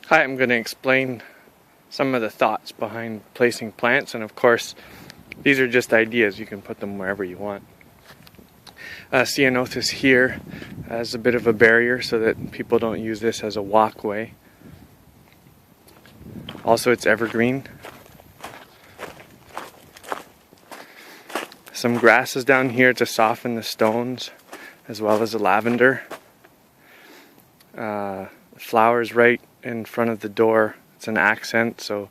Hi, I'm going to explain some of the thoughts behind placing plants, and of course these are just ideas. You can put them wherever you want. Ceanothus here as a bit of a barrier so that people don't use this as a walkway. Also, it's evergreen. Some grasses down here to soften the stones, as well as the lavender. Flowers right in front of the door. It's an accent, so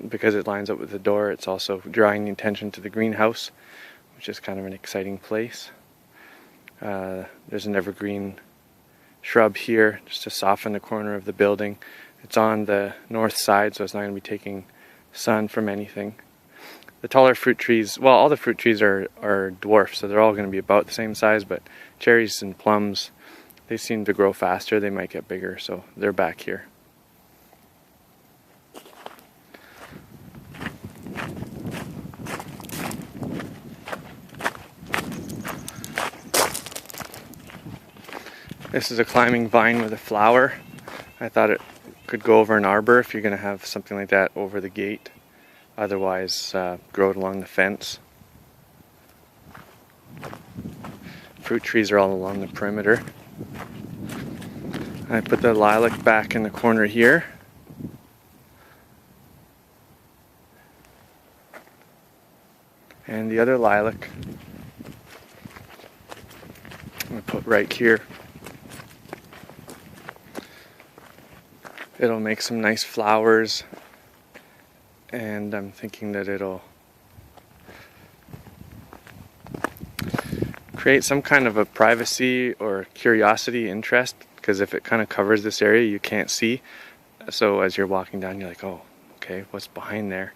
because it lines up with the door, it's also drawing the attention to the greenhouse, which is kind of an exciting place. There's an evergreen shrub here just to soften the corner of the building. It's on the north side, so it's not going to be taking sun from anything. The taller fruit trees, well, all the fruit trees are dwarfs, so they're all going to be about the same size, but cherries and plums, they seem to grow faster. They might get bigger, so they're back here. This is a climbing vine with a flower. I thought it could go over an arbor if you're going to have something like that over the gate. Otherwise, grow it along the fence. Fruit trees are all along the perimeter. I put the lilac back in the corner here. And the other lilac I'm going to put right here. It'll make some nice flowers, and I'm thinking that it'll create some kind of a privacy or curiosity interest, because if it kind of covers this area you can't see, so as you're walking down you're like, oh, okay, what's behind there?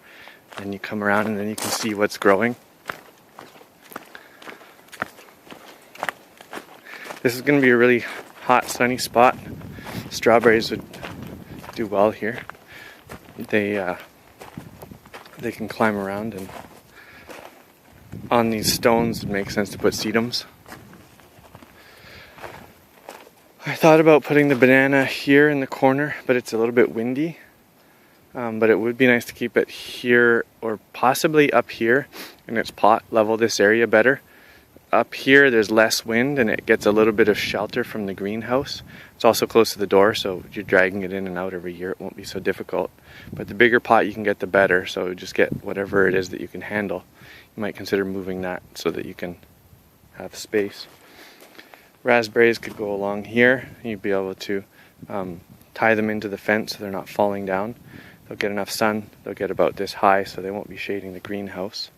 And you come around and then you can see what's growing. This is going to be a really hot, sunny spot. Strawberries would do well here. They can climb around, and on these stones it makes sense to put sedums. I thought about putting the banana here in the corner, but it's a little bit windy. But it would be nice to keep it here or possibly up here in its pot, level this area better. Up here there's less wind and it gets a little bit of shelter from the greenhouse. It's also close to the door, so if you're dragging it in and out every year it won't be so difficult. But the bigger pot you can get, the better, so just get whatever it is that you can handle. You might consider moving that so that you can have space. Raspberries could go along here. You'd be able to tie them into the fence so they're not falling down. They'll get enough sun. They'll get about this high, so they won't be shading the greenhouse.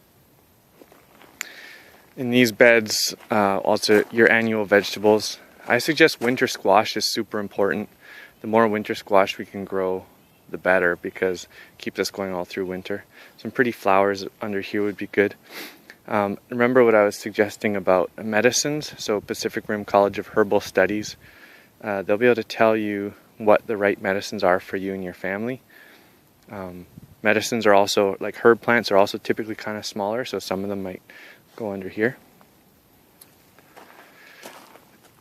In these beds, also your annual vegetables. I suggest winter squash is super important. The more winter squash we can grow, the better, because it keeps us going all through winter. Some pretty flowers under here would be good. Remember what I was suggesting about medicines? So Pacific Rim College of Herbal Studies, they'll be able to tell you what the right medicines are for you and your family. Medicines are also, like herb plants are also typically kind of smaller, so some of them might go under here.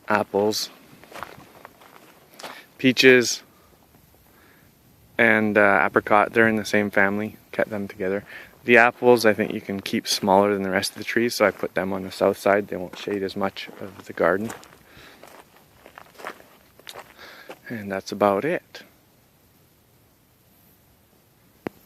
Apples, peaches, and apricot, they're in the same family, kept them together. The apples I think you can keep smaller than the rest of the trees, so I put them on the south side. They won't shade as much of the garden. And that's about it.